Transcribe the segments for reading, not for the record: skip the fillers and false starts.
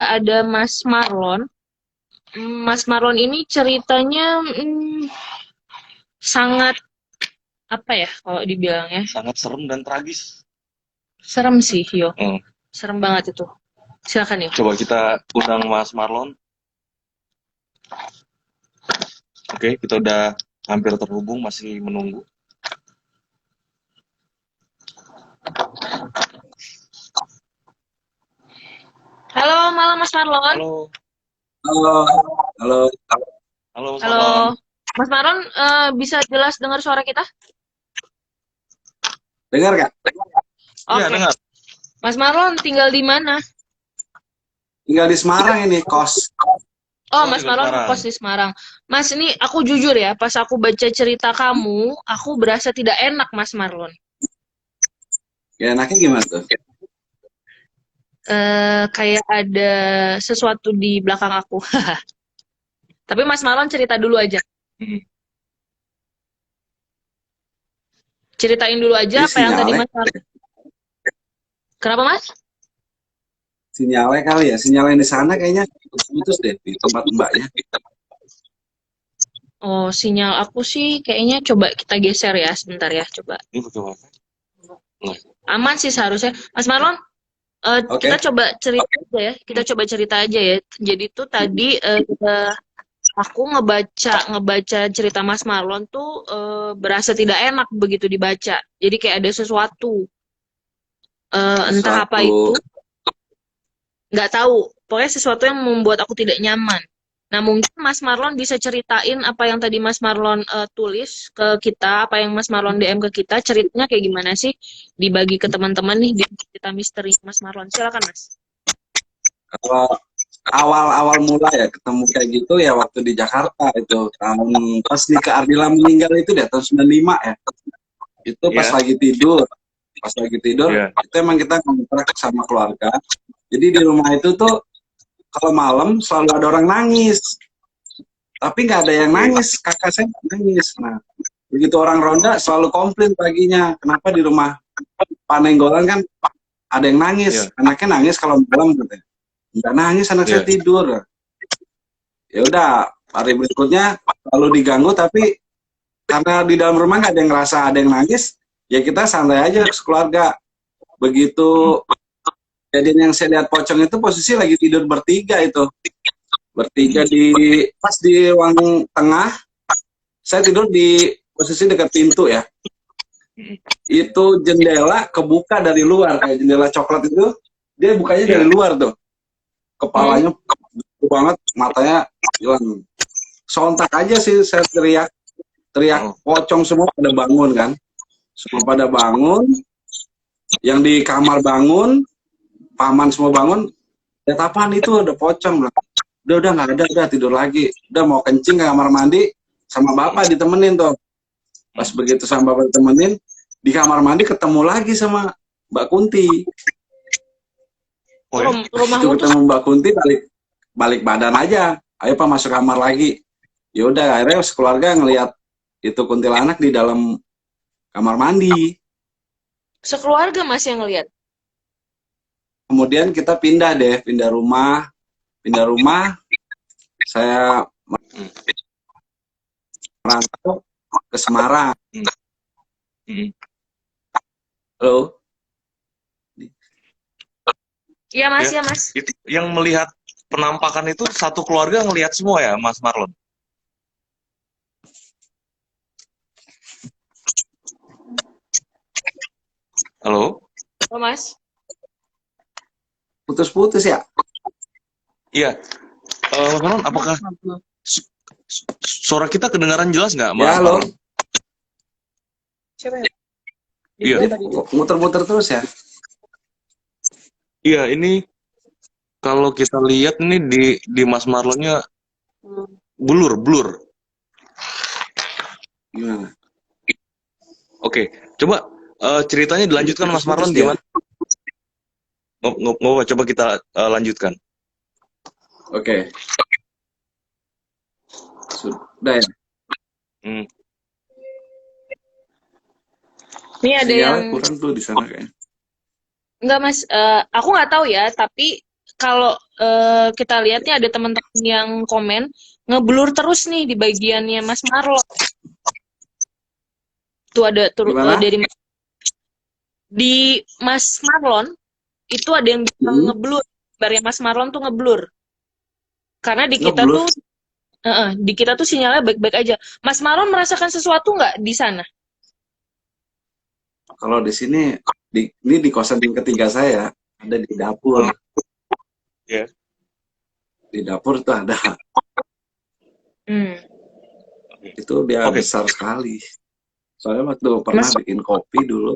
ada Mas Marlon. Mas Marlon ini ceritanya sangat apa ya kalau dibilangnya? Sangat serem dan tragis. Serem sih, yo. Hmm. Serem banget itu. Silakan yo. Coba kita undang Mas Marlon. Oke, kita udah hampir terhubung, masih menunggu. Halo, malam Mas Marlon. Halo, Halo, halo, halo Mas Halo. Marlon. Mas Marlon bisa jelas dengar suara kita? dengar nggak? Iya, Oke. dengar. Mas Marlon tinggal di mana? Tinggal di Semarang ini, kos. Oh, Oh, Mas tinggal Marlon Semarang. kos di Semarang. Mas, ini aku jujur ya, pas aku baca cerita kamu, aku berasa tidak enak, Mas Marlon. Ya, enaknya gimana tuh? Kayak ada sesuatu di belakang aku. Tapi Mas Marlon cerita dulu aja. Hmm. Ceritain dulu aja Ini apa yang tadi sinyalnya, Mas Marlon. Kenapa, Mas? sinyalnya kali ya. Sinyalnya di sana kayaknya putus deh di tempat mbaknya. Oh, sinyal aku sih kayaknya coba kita geser ya sebentar ya, coba. Ini pakai wifi. Nah, Aman sih seharusnya. Mas Marlon, kita Oke. coba cerita aja ya. Kita coba cerita aja ya. Jadi tuh tadi aku ngebaca cerita Mas Marlon tuh berasa tidak enak begitu dibaca. Jadi kayak ada sesuatu, entah apa itu, Sesuatu. nggak tahu. Pokoknya sesuatu yang membuat aku tidak nyaman. Nah, mungkin Mas Marlon bisa ceritain apa yang tadi Mas Marlon tulis ke kita, apa yang Mas Marlon DM ke kita, ceritanya kayak gimana sih? Dibagi ke teman-teman nih di cerita misteri Mas Marlon. Silakan, Mas. Kalau awal-awal mula ya ketemu kayak gitu ya waktu di Jakarta itu. Tahun pas Nika Ardila meninggal itu deh, tahun 95 ya. Itu pas ya, lagi tidur. Pas lagi tidur, ya, itu emang kita ngontrak sama keluarga. Jadi di rumah itu tuh kalau malam selalu ada orang nangis. Tapi nggak ada yang oke. nangis, kakak saya nggak nangis. Nah, begitu orang ronda selalu komplain paginya, kenapa di rumah Panenggolan kan ada yang nangis, Ya, anaknya nangis kalau malam katanya. Nggak nangis, anak saya ya, tidur. Ya udah, hari berikutnya lalu diganggu, tapi karena di dalam rumah nggak ada yang ngerasa ada yang nangis, ya kita santai aja sekeluarga. Begitu jadi yang saya lihat pocong itu posisi lagi tidur bertiga itu. Bertiga di pas di ruang tengah, saya tidur di posisi dekat pintu ya. Itu jendela kebuka dari luar, kayak jendela coklat itu, dia bukanya dari ya. luar tuh. Kepalanya gede banget, matanya hilang. Sontak aja sih saya teriak Oh, pocong, semua pada bangun kan. Semua pada bangun, yang di kamar bangun, paman semua bangun. Lihat apaan itu, ada pocong. Udah nggak ada, udah tidur lagi. Udah mau kencing ke kamar mandi, sama bapak ditemenin tuh. Pas begitu sama bapak ditemenin, di kamar mandi ketemu lagi sama Mbak Kunti. oh ya. Itu Rumahmu tuh ketemu Mbak Kunti, balik badan aja. Ayo Pak masuk kamar lagi. Ya udah, akhirnya sekeluarga ngelihat itu kuntilanak di dalam kamar mandi. sekeluarga Mas yang ngelihat. Kemudian kita pindah rumah. Saya Hmm. merantau ke Semarang. Hmm. Halo. Iya, Mas, Ya, ya, Mas. itu yang melihat penampakan itu satu keluarga ngelihat semua ya, Mas Marlon? Halo? Oh, Mas. Putus-putus ya? Iya. Mas Marlon, apakah suara kita kedengaran jelas nggak, Ya, Mas halo. Marlon? Siapa ya? Iya. Muter-muter terus ya? Iya, ini kalau kita lihat ini di Mas Marlonnya blur. Gimana? Oke, coba ceritanya dilanjutkan Mas Marlon Putus dia. gimana? Coba kita lanjutkan. Oke. Sudah ya? Hmm. Ini ada Sinyalnya yang kurang tuh di sana kayaknya. enggak, Mas. Aku nggak tahu ya, tapi kalau kita lihatnya ada teman-teman yang komen ngeblur terus nih di bagiannya Mas Marlon. Tuh ada Gimana? dari di Mas Marlon itu ada yang bilang ngeblur. Gambarnya Mas Marlon tuh ngeblur. Karena di kita Ngeblur? tuh di kita tuh sinyalnya baik-baik aja. Mas Marlon merasakan sesuatu nggak di sana? Kalau di sini, ini di kosan yang ketiga saya, ada di dapur. Ya. Di dapur tuh ada. Itu dia Oke. besar sekali. Soalnya waktu pernah bikin kopi dulu,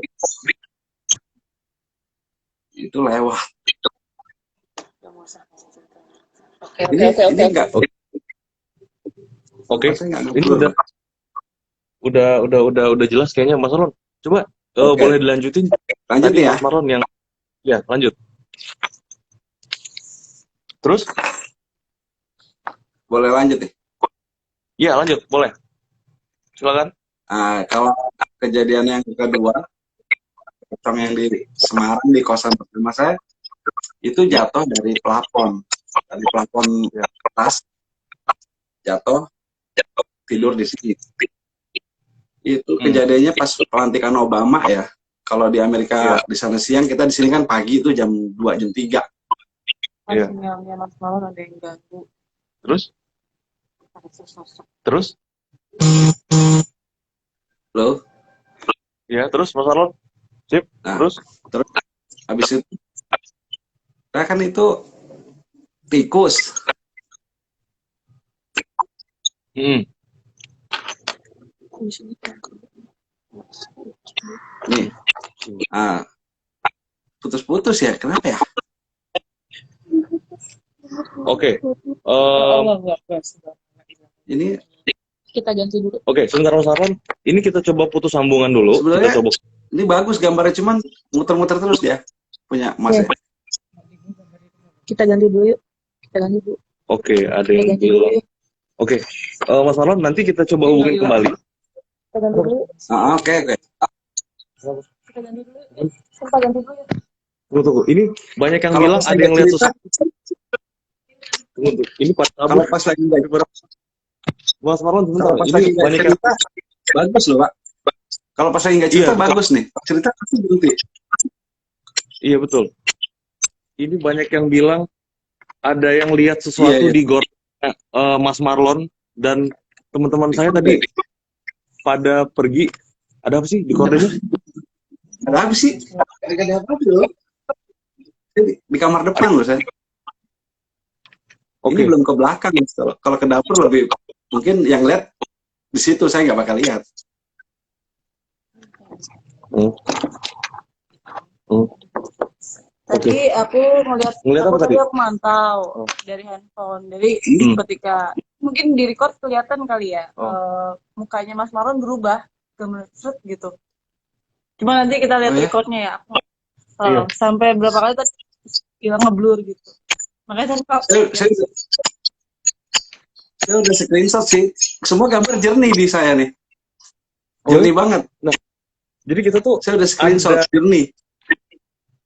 itu lewat. Ini enggak. Oke. Rasanya nggak Ini ngeblur. udah jelas kayaknya Mas Marlon. Coba Oke. boleh dilanjutin. Lanjut Tadi ya. Mas Marlon yang ya, lanjut. Terus? Boleh lanjut nih. Ya, lanjut, boleh. Silakan. Nah, kalau kejadian yang kedua, pocong yang di Semarang di kosan pertama saya, itu jatuh dari plafon. Dari plafon atas, jatuh, tidur di sini. Itu kejadiannya pas pelantikan Obama ya. Kalau di Amerika di sana siang, kita di sini kan pagi itu jam 2, jam 3. Iya. Sinyalnya Mas Marlon ada yang ganggu. Terus? Ada sesosok. Terus? Loh, Ya, terus Mas Marlon? Sip. Nah. Terus? habis itu, nah kan itu tikus. Nih, putus-putus ya, kenapa ya? Oke. Ini Kita ganti dulu. Oke, sebentar Mas Marlon. Ini kita coba putus sambungan dulu. Sebenarnya- Kita coba. ini bagus gambarnya, cuman muter-muter terus dia punya Mas ya. Kita ganti dulu yuk. Kita ganti dulu. Oke, ada Kita yang ganti dulu bilang. yuk. Oke, Mas Marlon, nanti kita coba hubungin kembali. Kita ganti dulu. Oke. Kita ganti dulu. Kita ganti dulu yuk. Tunggu. Ini banyak yang Kalau bilang pas ada lagi yang lihat cerita- sesuatu. Tunggu. Ini pas Kalau pas lagi nggak Mas Marlon, sebentar. kalau pas Ini lagi nggak banyak yang cerita, bagus loh Pak. Kalau pas lagi nggak cerita Iya, bagus nih. Pas cerita pasti berhenti. Iya betul. Ini banyak yang bilang ada yang lihat sesuatu Iya. di gor Mas Marlon dan teman-teman saya tadi pada pergi. Ada apa sih di gordenya? Ada apa sih? Ada apa loh? Di kamar depan loh saya. Oke. Ini belum ke belakang. Kalau ke dapur lebih mungkin yang lihat di situ, saya nggak bakal lihat. Tadi aku Ngeliat apa tadi? Aku mantau dari handphone. Jadi ketika mungkin di record kelihatan kali ya, mukanya Mas Marlon berubah ke set gitu. Cuma nanti kita lihat Oh, ya? recordnya ya. Aku Iya. sampai berapa kali tadi hilang ngeblur gitu. Makanya tadi Pak, Saya udah screenshot sih. Semua gambar jernih di saya nih. Oh, Jernih banget. Jadi kita tuh Saya udah screenshot jernih.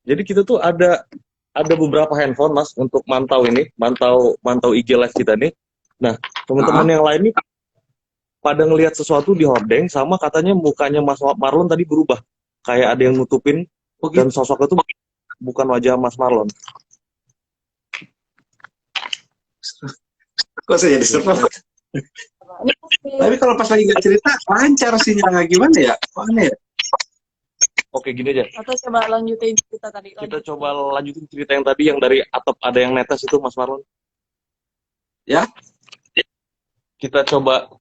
Jadi kita tuh ada beberapa handphone Mas untuk mantau IG live kita nih. Nah, teman-teman yang lain nih pada ngelihat sesuatu di hordeng sama katanya mukanya Mas Marlon tadi berubah. Kayak ada yang nutupin dan sosoknya tuh bukan wajah Mas Marlon. Kok saya jadi serba? Tapi kalau pas lagi nggak cerita, lancar sinyalnya gimana ya? Aneh ya? Oke, gini aja. atau coba lanjutin cerita tadi. Kita coba lanjutin cerita yang tadi yang dari atap ada yang netes itu Mas Marlon. Ya? Kita coba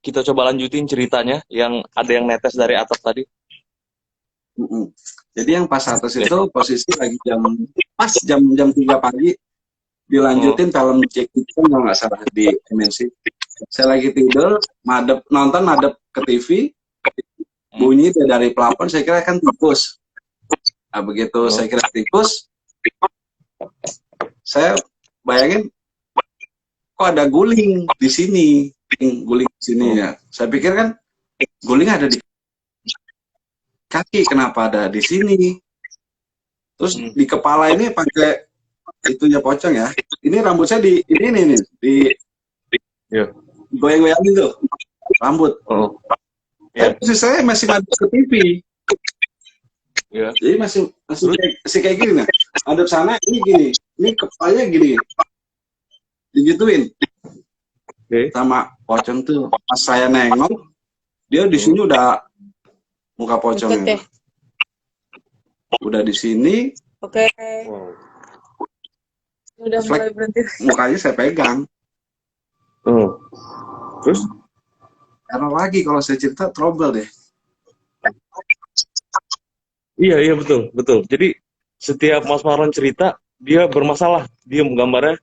lanjutin ceritanya yang ada yang netes dari atap tadi. Jadi yang pas atas itu posisi lagi jam 3 pagi dilanjutin film Jack Nixon kalau nggak salah di MNC. Saya lagi tidur, nonton madep ke TV, bunyi dari plafon, saya kira kan tikus. Nah begitu saya kira tikus, saya bayangin kok ada guling di sini, guling di sini ya. Saya pikir kan guling ada di kaki, kenapa ada di sini? Terus di kepala ini pakai itunya pocong ya. Ini rambut saya ini nih, Iya. goyang-goyang gitu. Rambut. Oh. Ya. Tapi posisi saya masih ngadep ke TV. Ya. Jadi masih kayak gini nih. Hadap sana ini gini. Ini kepalanya gini. Digituin. Oke. Sama pocong tuh. Pas saya nengok, dia di sini udah muka Deket pocongnya. ya. Udah di sini, Oke. Wow. Udah mulai berhenti. mukanya saya pegang. Oh. Terus? Karena lagi kalau saya cerita trouble deh. Iya betul. Jadi setiap Mas Marlon cerita dia bermasalah, dia gambarnya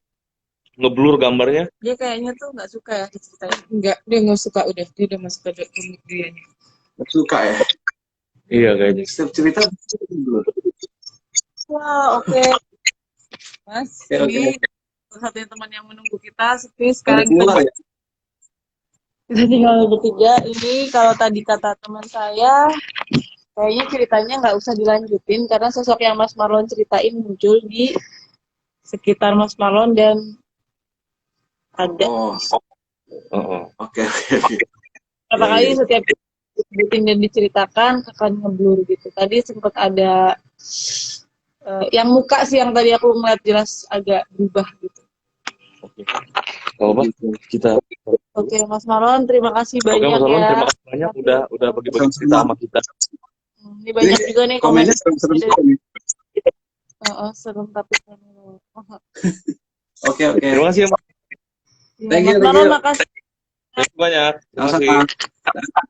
ngeblur gambarnya. Dia kayaknya tuh nggak suka ya ceritanya. Enggak, dia nggak suka udah. Dia udah masuk ke dia. Suka ya. Iya kayaknya. Setiap cerita. Wah, oke. Mas, Oke. ini satu teman yang menunggu kita. Sekarang Keluar ya. kita tinggal bertiga. Ini kalau tadi kata teman saya, kayaknya ceritanya nggak usah dilanjutin karena sosok yang Mas Marlon ceritain muncul di sekitar Mas Marlon dan ada Oke. berapa kali setiap disebutin dan diceritakan akan ngeblur gitu. Tadi sempat ada yang muka sih yang tadi aku ngeliat jelas agak berubah gitu. Oke. Kalau apa? Kita. Oke, Mas Marlon, terima kasih Oke, banyak Mas Marlon, ya. terima kasih banyak udah bagi-bagi cerita sama kita. Ini banyak juga nih komen. Komennya serem-serem juga nih. Serem tapi Oke. Terima kasih ya, Mas. Thank you, Mas Marlon, makasih. Terima kasih banyak. Terima kasih. Sama-sama.